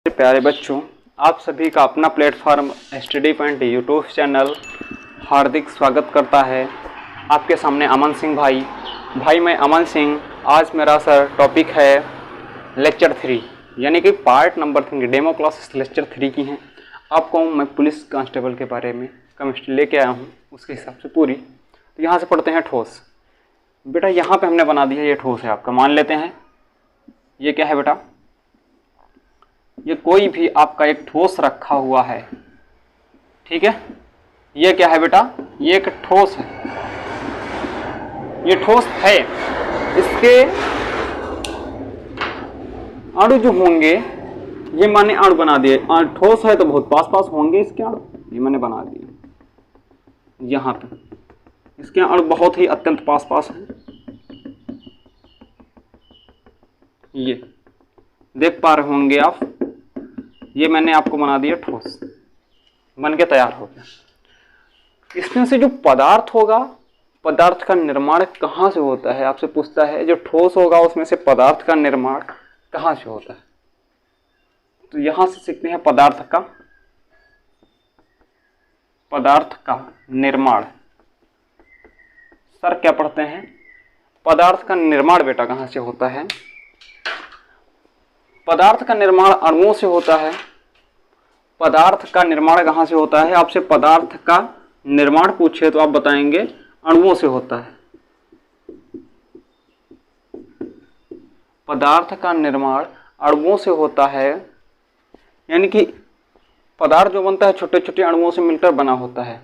प्यारे बच्चों, आप सभी का अपना platform study point YouTube channel हार्दिक स्वागत करता है। आपके सामने अमन सिंह भाई मैं अमन सिंह। आज मेरा सर टॉपिक है लेक्चर 3 यानी कि part number 3 demo classes lecture 3 की हैं। आपको मैं पुलिस कांस्टेबल के बारे में केमिस्ट्री लेके आया हूँ, उसके हिसाब से पूरी। तो यहाँ से पढ़ते हैं ठोस। बेटा यहाँ पे हमने बना दिया, ये ठोस है आपका। मान लेते हैं ये क्या है बेटा, ये कोई भी आपका एक ठोस रखा हुआ है, ठीक है। ये क्या है बेटा, ये एक ठोस है, ये ठोस है। इसके अणु जो होंगे, ये मैंने अणु बना दिए। ठोस है तो बहुत पास पास होंगे इसके अणु, ये मैंने बना दिए। यहाँ पे इसके अणु बहुत ही अत्यंत पास पास हैं। ये देख पा रहे होंगे आप, ये मैंने आपको बना दिया ठोस, बन के तैयार हो गया। इसमें से जो पदार्थ होगा, पदार्थ का निर्माण कहाँ से होता है, आपसे पूछता है। जो ठोस होगा उसमें से पदार्थ का निर्माण कहाँ से होता है, तो यहां से सीखते हैं पदार्थ का निर्माण। सर क्या पढ़ते हैं, पदार्थ का निर्माण बेटा कहाँ से होता है। पदार्थ का निर्माण अणुओं से होता है। पदार्थ का निर्माण कहाँ से होता है, आपसे पदार्थ का निर्माण पूछे तो आप बताएंगे अणुओं से होता है। पदार्थ का निर्माण अणुओं से होता है, यानी कि पदार्थ जो बनता है छोटे छोटे अणुओं से मिलकर बना होता है।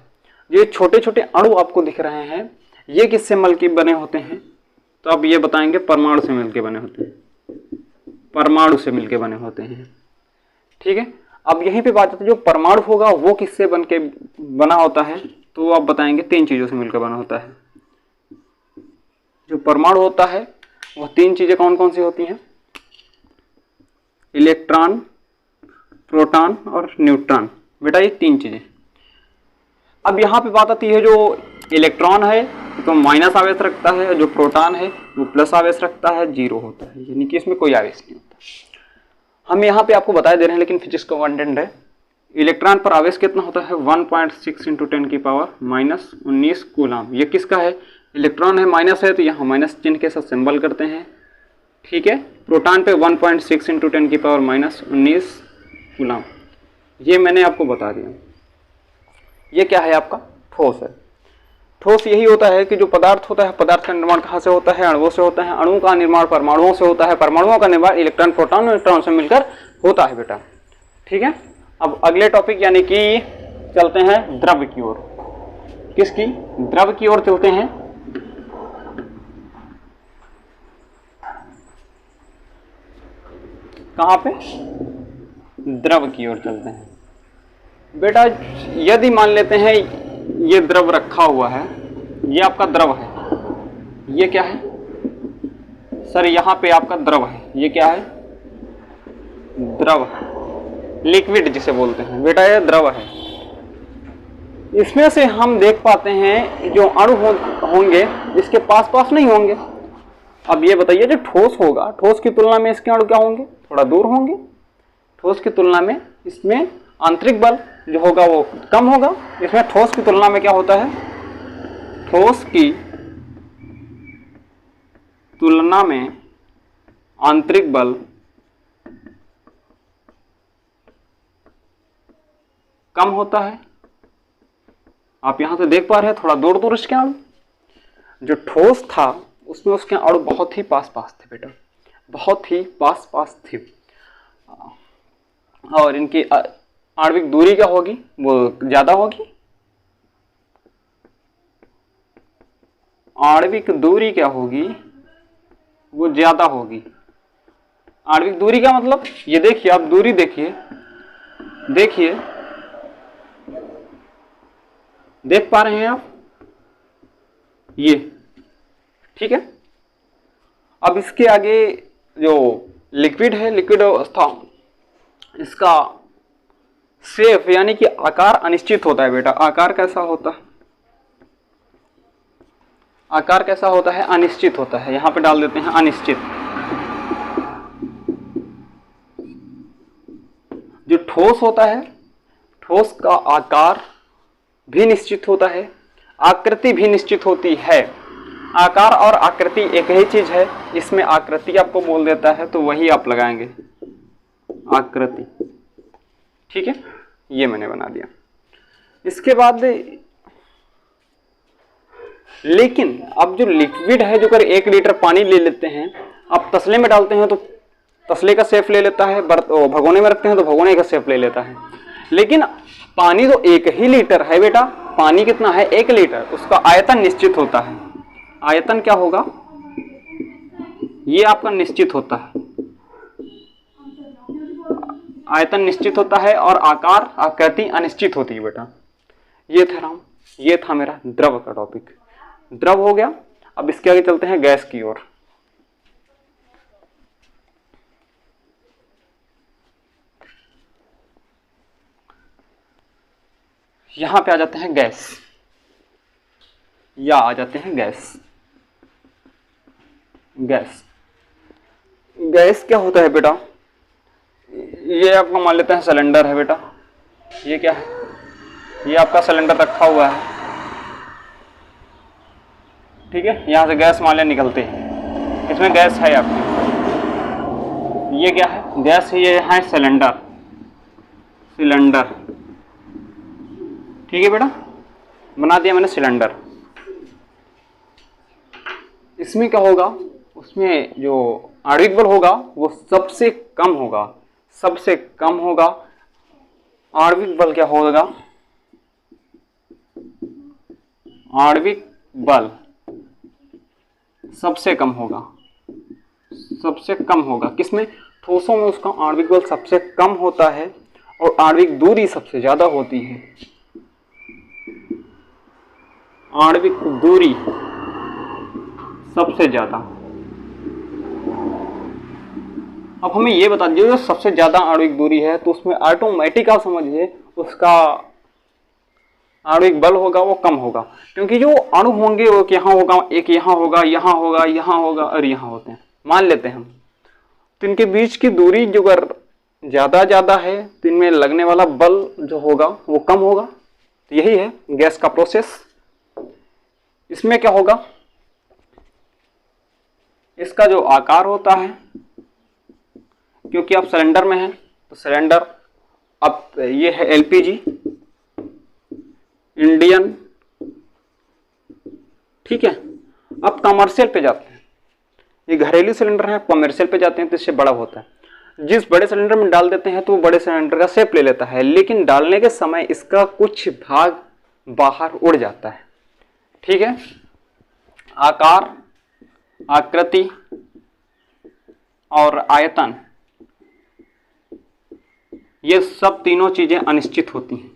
ये छोटे छोटे अणु आपको दिख रहे हैं, ये किससे मिलकर बने होते हैं, तो आप ये बताएंगे परमाणु से मिलकर बने होते हैं। परमाणु से मिलकर बने होते हैं, ठीक है। अब यहीं पे बात आती है, जो परमाणु होगा वो किससे बना होता है, तो आप बताएंगे 3 चीजों से मिलकर बना होता है। जो परमाणु होता है वह 3 चीजें कौन कौन सी होती हैं, इलेक्ट्रॉन, प्रोटॉन और न्यूट्रॉन। बेटा ये 3 चीजें। अब यहाँ पे बात आती है, जो इलेक्ट्रॉन है तो माइनस आवेश रखता है, जो प्रोटॉन है वो प्लस आवेश रखता है, 0 होता है, यानी कि इसमें कोई आवेश नहीं होता। हम यहाँ पे आपको बता दे रहे हैं, लेकिन फिजिक्स का कंटेंट है। इलेक्ट्रॉन पर आवेश कितना होता है, 1.6 × 10⁻⁻19 कूलम। ये किसका है, इलेक्ट्रॉन है, माइनस है तो यहाँ माइनस चिन्ह के साथ सिंबल करते हैं, ठीक है। प्रोटॉन पे 1.6 × 10⁻⁻19 कूलम। ये मैंने आपको बता दिया। ये क्या है, आपका ठोस है। ठोस यही होता है कि जो पदार्थ होता है, पदार्थ का निर्माण कहाँ से होता है, अणुओं से होता है। अणु का निर्माण परमाणुओं से होता है, परमाणुओं का निर्माण इलेक्ट्रॉन, प्रोटॉन, न्यूट्रॉन से मिलकर होता है बेटा, ठीक है। अब अगले टॉपिक यानी कि चलते हैं द्रव की ओर। किसकी, द्रव की ओर चलते हैं। कहां पे, द्रव की ओर चलते हैं बेटा। यदि मान लेते हैं ये द्रव रखा हुआ है, ये आपका द्रव है, ये क्या है सर, यहाँ पे आपका द्रव है, ये क्या है, द्रव, लिक्विड जिसे बोलते हैं बेटा, ये द्रव है। इसमें से हम देख पाते हैं जो अणु होंगे इसके पास पास नहीं होंगे। अब ये बताइए, जो ठोस होगा, ठोस की तुलना में इसके अणु क्या होंगे, थोड़ा दूर होंगे। ठोस की तुलना में इसमें आंतरिक बल जो होगा वो कम होगा। इसमें ठोस की तुलना में क्या होता है, ठोस की तुलना में आंतरिक बल कम होता है। आप यहां से देख पा रहे हैं, थोड़ा दूर दूर इसके अणु। जो ठोस था उसमें उसके अणु बहुत ही पास पास थे बेटा, बहुत ही पास पास थे, और इनकी आणविक दूरी क्या होगी, वो ज्यादा होगी। आणविक दूरी क्या होगी, वो ज्यादा होगी। आणविक दूरी का मतलब, ये देखिए आप, दूरी देखिए, देखिए देख पा रहे हैं आप, ये ठीक है। अब इसके आगे जो लिक्विड है, लिक्विड अवस्था, इसका शेप यानी कि आकार अनिश्चित होता है बेटा। आकार कैसा होता है, आकार कैसा होता है, अनिश्चित होता है। यहां पे डाल देते हैं अनिश्चित। जो ठोस होता है, ठोस का आकार भी निश्चित होता है, आकृति भी निश्चित होती है। आकार और आकृति एक ही चीज है, इसमें आकृति आपको बोल देता है तो वही आप लगाएंगे, आकृति। ठीक है, ये मैंने बना दिया। इसके बाद लेकिन अब जो लिक्विड है, जो अगर 1 लीटर पानी ले लेते हैं, आप तसले में डालते हैं तो तसले का शेप ले लेता है, भगोने में रखते हैं तो भगोने का शेप ले लेता है। लेकिन पानी तो 1 ही लीटर है बेटा, पानी कितना है 1 लीटर, उसका आयतन निश्चित होता है। आयतन क्या होगा, ये आपका निश्चित होता है, आयतन निश्चित होता है और आकार आकृति अनिश्चित होती है बेटा। ये था मेरा द्रव का टॉपिक। द्रव हो गया। अब इसके आगे चलते हैं गैस की ओर। यहां पे आ जाते हैं गैस, या आ जाते हैं गैस। गैस क्या होता है बेटा, ये आपका मान लेते हैं सिलेंडर है बेटा। ये क्या है, ये आपका सिलेंडर रखा हुआ है, ठीक है। यहां से गैस मान लें निकलते हैं, इसमें गैस है आपकी। ये क्या है, गैस है, ये है सिलेंडर, ठीक है बेटा, बना दिया मैंने सिलेंडर। इसमें क्या होगा, उसमें जो आणविक बल होगा वो सबसे कम होगा। आणविक बल क्या होगा, आणविक बल सबसे कम होगा। किसमें, ठोसों में उसका आणविक बल सबसे कम होता है और आणविक दूरी सबसे ज्यादा होती है। आणविक दूरी सबसे ज्यादा। अब हमें ये बता दीजिए, जो सबसे ज्यादा आणविक दूरी है तो उसमें ऑटोमेटिक आप समझिए उसका आणविक बल होगा वो कम होगा, क्योंकि जो अणु होंगे वो यहाँ होगा, एक यहाँ होगा, यहाँ होगा, यहाँ होगा और यहाँ होते हैं, मान लेते हैं हम। तो इनके बीच की दूरी जो अगर ज्यादा है तो इनमें लगने वाला बल जो होगा वो कम होगा। तो यही है गैस का प्रोसेस। इसमें क्या होगा, इसका जो आकार होता है, क्योंकि आप सिलेंडर में हैं तो सिलेंडर, अब ये है एलपीजी, इंडियन, ठीक है। अब कमर्शियल पे जाते हैं, ये घरेलू सिलेंडर है, कमर्शियल पे जाते हैं तो इससे बड़ा होता है। जिस बड़े सिलेंडर में डाल देते हैं तो वो बड़े सिलेंडर का शेप ले लेता है, लेकिन डालने के समय इसका कुछ भाग बाहर उड़ जाता है, ठीक है। आकार, आकृति और आयतन, ये सब तीनों चीजें अनिश्चित होती हैं।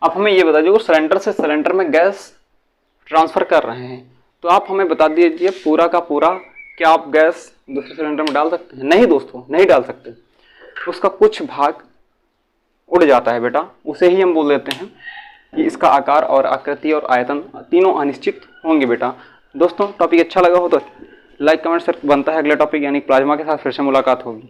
अब हमें ये बता दीजिए, सिलेंडर से सिलेंडर में गैस ट्रांसफर कर रहे हैं, तो आप हमें बता दीजिए पूरा का पूरा, क्या आप गैस दूसरे सिलेंडर में डाल सकते हैं? नहीं दोस्तों, नहीं डाल सकते। उसका कुछ भाग उड़ जाता है बेटा, उसे ही हम बोल देते हैं कि इसका आकार और आकृति और आयतन तीनों अनिश्चित होंगे बेटा। दोस्तों टॉपिक अच्छा लगा हो तो लाइक कमेंट, सर बनता है अगला टॉपिक यानी प्लाज्मा के साथ फिर से मुलाकात होगी।